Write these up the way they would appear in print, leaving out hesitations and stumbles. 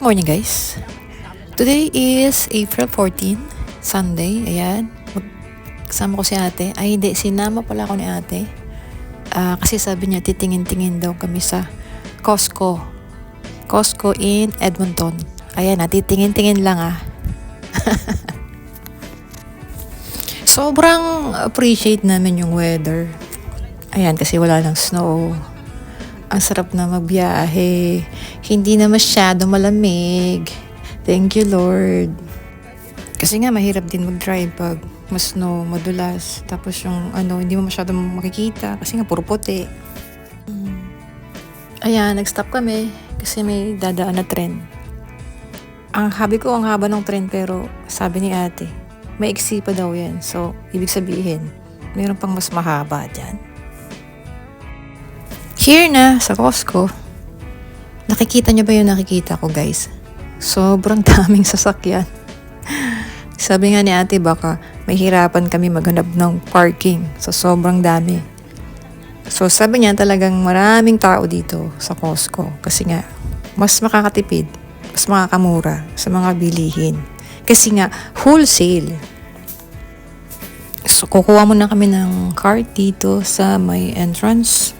Morning guys. Today is April 14, Sunday. Ayan. Kasama ko si ate. Ay hindi, sinama pala ako ni ate. Kasi sabi niya titingin-tingin daw kami sa Costco. Costco in Edmonton. Ayan na, titingin-tingin lang Sobrang appreciate namin yung weather. Ayan, kasi wala ng snow. Ang sarap na magbiyahe. Hindi na masyado malamig. Thank you, Lord. Kasi nga, mahirap din mag-drive pag mas snow, madulas. Tapos yung hindi mo masyado makikita kasi nga puro puti. Ayan, nag-stop kami kasi may dadaan na tren. Ang habi ko, ang haba ng tren, pero sabi ni ate, may iksi pa daw yan. So, ibig sabihin, mayroon pang mas mahaba dyan. Here na, sa Costco. Nakikita niyo ba yung nakikita ko, guys? Sobrang daming sasakyan. Sabi nga ni ate, baka may hirapan kami maghanap ng parking. So, sobrang dami. So, sabi niya talagang maraming tao dito sa Costco. Kasi nga, mas makakatipid, mas makakamura sa mga bilihin. Kasi nga, wholesale. So, kukuha muna kami ng cart dito sa may entrance.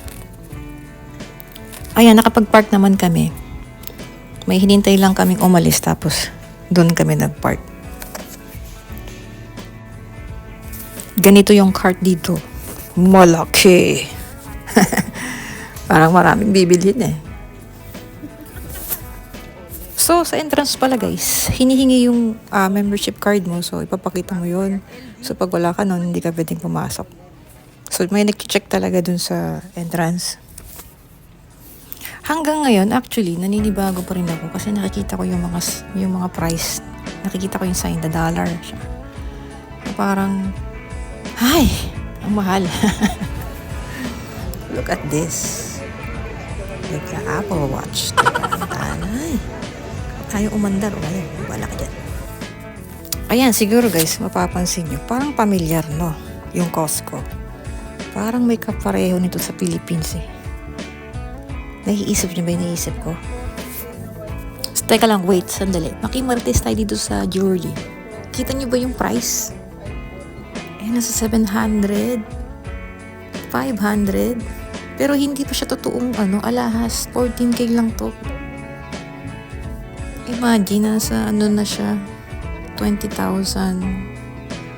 Ayan, nakapag-park naman kami. May hinintay lang kaming umalis tapos doon kami nag-park. Ganito yung cart dito. Malaki. Parang maraming bibilhin So, sa entrance pala guys, hinihingi yung membership card mo. So, ipapakita mo yun. So, pag wala ka nun, hindi ka pwedeng pumasok. So, may nag-check talaga dun sa entrance. Hanggang ngayon, actually, naninibago pa rin ako kasi nakikita ko yung mga price. Nakikita ko yung sign, the dollar. Parang, ay, ang mahal. Look at this. Like the Apple Watch. Tanay. Ayaw umandar. Ayan, wala ka dyan. Ayan, siguro guys, mapapansin nyo. Parang pamilyar, no? Yung Costco. Parang may kapareho nito sa Philippines Naiisip niyo ba yung naisip ko? So, teka lang, wait, sandali. Makimarites tayo dito sa jewelry. Kita niyo ba yung price? Nasa 700, 500. Pero hindi pa siya totoong alahas. 14K lang to. Imagine, nasa na siya, 20,000,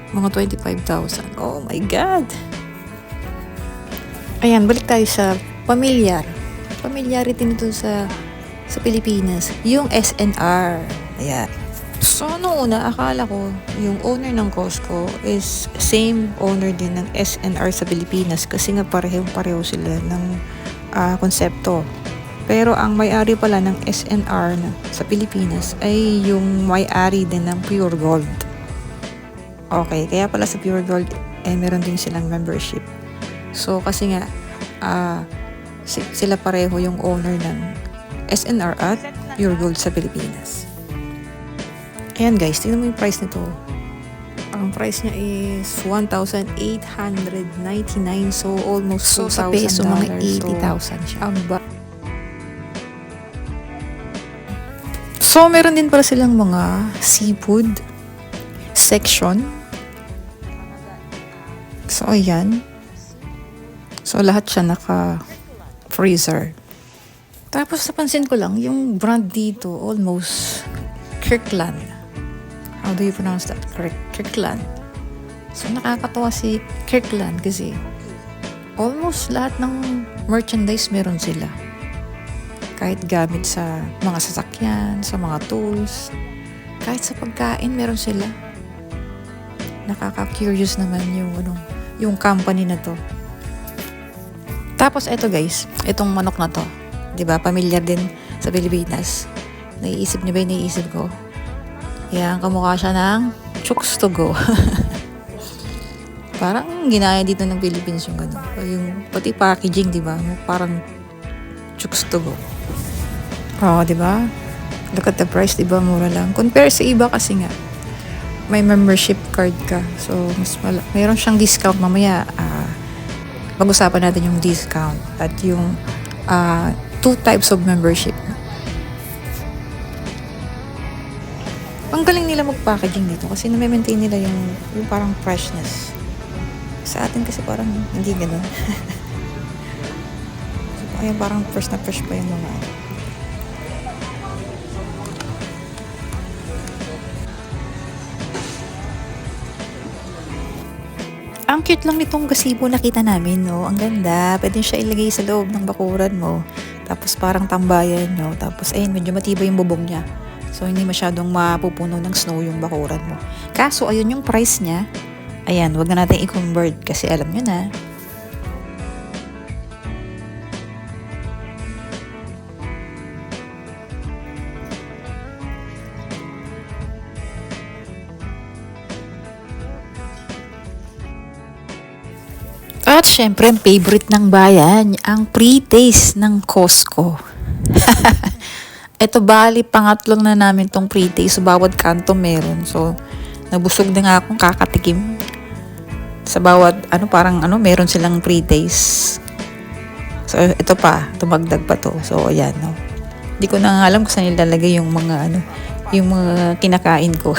mga 25,000. Oh my God! Ayan, balik tayo sa pamilyar. Familiarity nito sa Pilipinas, yung SNR. Ayan. So, noong una, akala ko, yung owner ng Costco is same owner din ng SNR sa Pilipinas kasi nga pareho sila ng konsepto. Pero ang may-ari pala ng SNR sa Pilipinas ay yung may-ari din ng Pure Gold. Okay, kaya pala sa Pure Gold, meron din silang membership. So, kasi nga, sila pareho yung owner ng SNR at Pure Gold sa Pilipinas. Ayan guys, tingnan mo yung price nito. Ang price niya is 1,899. So, almost $2,000. Sa peso, mga 80,000 siya. So, meron din pala silang mga seafood section. So, ayan. So, lahat siya naka-freezer. Tapos, napansin ko lang, yung brand dito, almost Kirkland. How do you pronounce that? Kirkland. So, nakakatawa si Kirkland kasi almost lahat ng merchandise meron sila. Kahit gamit sa mga sasakyan, sa mga tools, kahit sa pagkain meron sila. Nakaka-curious naman yung company na to. Tapos eto guys, itong manok na to, 'di ba? Pamilyar din sa Pilipinas. Naiisip niyo ba yung naiisip ko? Yan, kamukha siya ng Chooks to Go. Parang ginaya dito ng Philippines yung yung pati packaging, 'di ba? Parang Chooks to Go. Oh, 'di ba? Look at the price, 'di ba? Mura lang. Compare sa iba kasi nga may membership card ka. So, mayroon siyang discount mamaya. Pag-usapan natin yung discount at yung two types of membership. Ang galing nila mag-packaging dito kasi na-maintain nila yung parang freshness. Sa atin kasi parang hindi gano'n. So, kaya parang fresh na fresh pa yung mga ano. Ang cute lang nitong gazebo nakita namin, no? Ang ganda. Pwede siya ilagay sa loob ng bakuran mo. Tapos parang tambayan, no? Tapos ayun, medyo matibay yung bubong niya. So hindi masyadong mapupuno ng snow yung bakuran mo. Kaso ayun yung price niya. Ayan, wag na natin i-convert kasi alam nyo na. At syempre, ang favorite ng bayan, ang pre-taste ng Costco. Ito bali, pangatlong na namin tong pre-taste. So, bawat kanto meron. So, nabusog na nga akong kakatikim. Sa bawat, meron silang pre-taste. So, ito pa, tumagdag pa to. So, ayan, no. Hindi ko na alam kung saan ilalagay yung yung mga kinakain ko.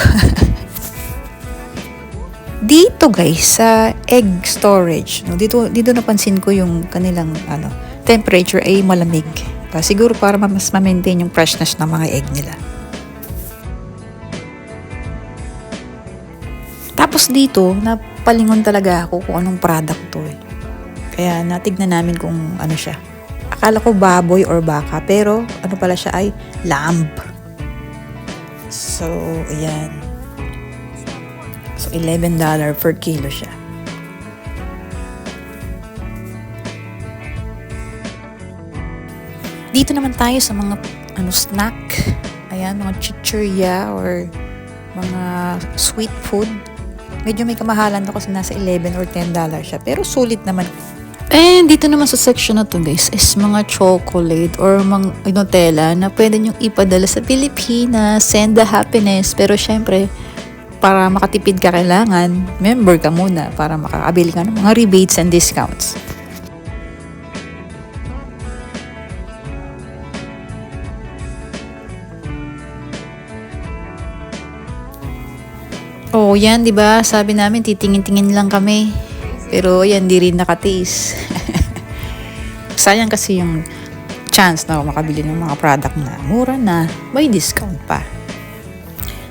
Dito guys, sa egg storage, no, dito napansin ko yung kanilang temperature ay malamig. Siguro para mas ma-maintain yung freshness ng mga egg nila. Tapos dito, napalingon talaga ako kung anong product to eh. Kaya natignan namin kung ano siya. Akala ko baboy or baka, pero ano pala siya ay lamb. So, ayan. So, $11 per kilo siya. Dito naman tayo sa mga snack. Ayan, mga chichirya or mga sweet food. Medyo may kamahalan to kasi nasa $11 or $10 siya. Pero sulit naman. And dito naman sa section na to guys is mga chocolate or mga Nutella na pwede nyong ipadala sa Pilipinas. Send the happiness. Pero syempre, para makatipid ka kailangan, member ka muna para makakabili ka ng mga rebates and discounts. Oh, yan, 'di ba? Sabi namin titingin-tingin lang kami. Pero yan, di rin nakatiis. Sayang kasi yung chance na makabili ng mga product na mura na, may discount pa.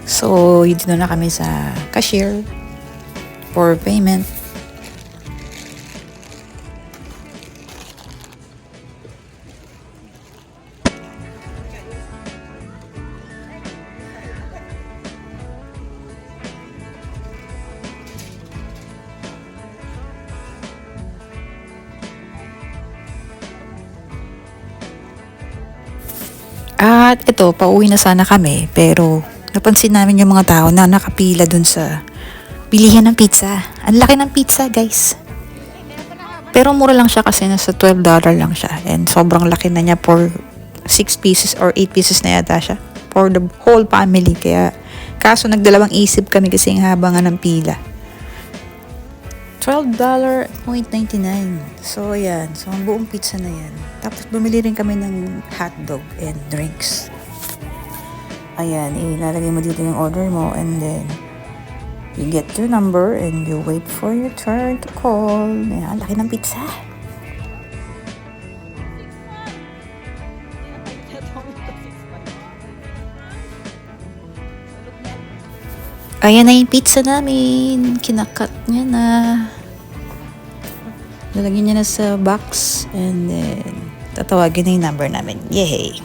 So, dito na kami sa cashier for payment. At ito, pauwi na sana kami, pero napansin namin yung mga tao na nakapila dun sa bilihan ng pizza. Ang laki ng pizza, guys. Pero mura lang siya kasi nasa $12 lang siya. And sobrang laki na niya for 6 pieces or 8 pieces na yata siya. For the whole family. Kaya, kaso nagdalawang isip kami kasi ang haba nga ng pila. $12.99. So, ayan. So, ang buong pizza na yan. Tapos, bumili rin kami ng hotdog and drinks. Ayan, ilalagay mo dito yung order mo and then you get your number and you wait for your turn to call. Ayan, laki ng pizza. Ayan na yung pizza namin. Kinakat niya na. Lalagyan niya na sa box and then tatawagin na yung number namin. Yay!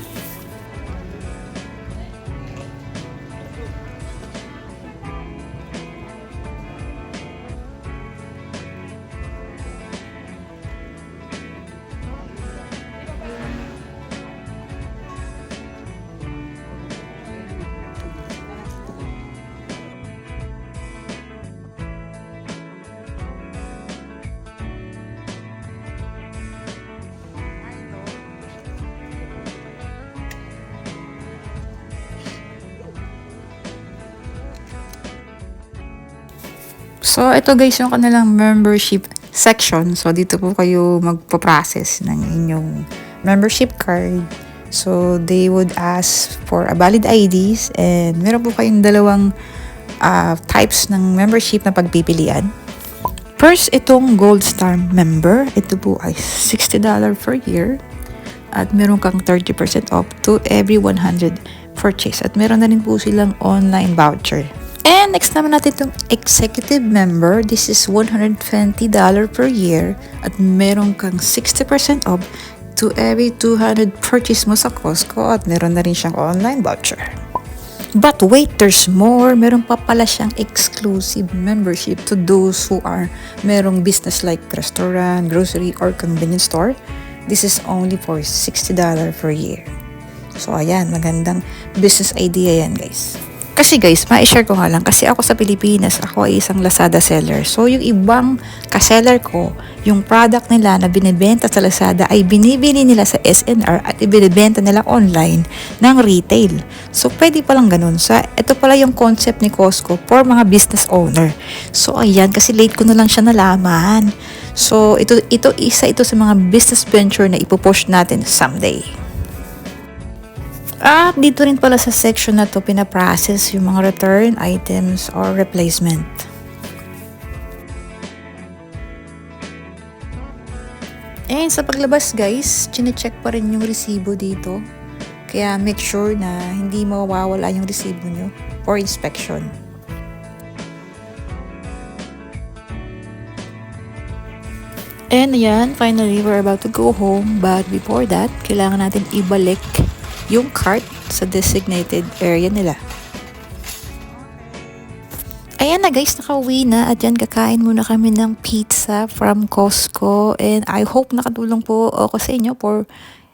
So, ito guys yung kanilang membership section. So, dito po kayo magpo-process ng inyong membership card. So, they would ask for a valid IDs and meron po kayong dalawang types ng membership na pagpipilian. First, itong Gold Star member. Ito po ay $60 per year. At meron kang 30% off to every 100 purchase. At meron na rin po silang online voucher. And next naman natin itong executive member. This is $120 per year. At meron kang 60% off to every 200 purchase mo sa Costco. At meron na rin siyang online voucher. But wait, there's more. Meron pa pala siyang exclusive membership to those who are merong business like restaurant, grocery, or convenience store. This is only for $60 per year. So, ayan, magandang business idea yan, guys. Kasi guys, ma-share ko nga lang, kasi ako sa Pilipinas, ako ay isang Lazada seller. So, yung ibang kaseller ko, yung product nila na binibenta sa Lazada ay binibili nila sa SNR at ibinibenta nila online ng retail. So, pwede palang ganun. So, ito pala yung concept ni Costco for mga business owner. So, ayan, kasi late ko na lang siya nalaman. So, isa ito sa mga business venture na ipupush natin someday. At dito rin pala sa section na to pinaprocess yung mga return items or replacement. And sa paglabas guys, chinecheck pa rin yung resibo dito. Kaya make sure na hindi mawawala yung resibo nyo for inspection. And ayan, finally, we're about to go home. But before that, kailangan natin ibalik yung cart sa designated area nila. Ayan na guys, nakauwi na at yan kakain muna kami ng pizza from Costco and I hope nakatulong po ako sa inyo for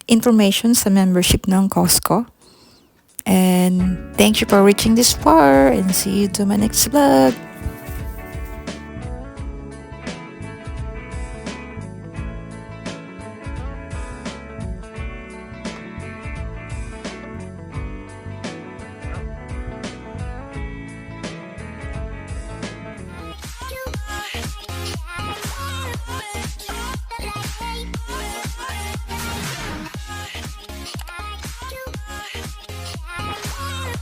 information sa membership ng Costco. And thank you for reaching this far and see you to my next vlog.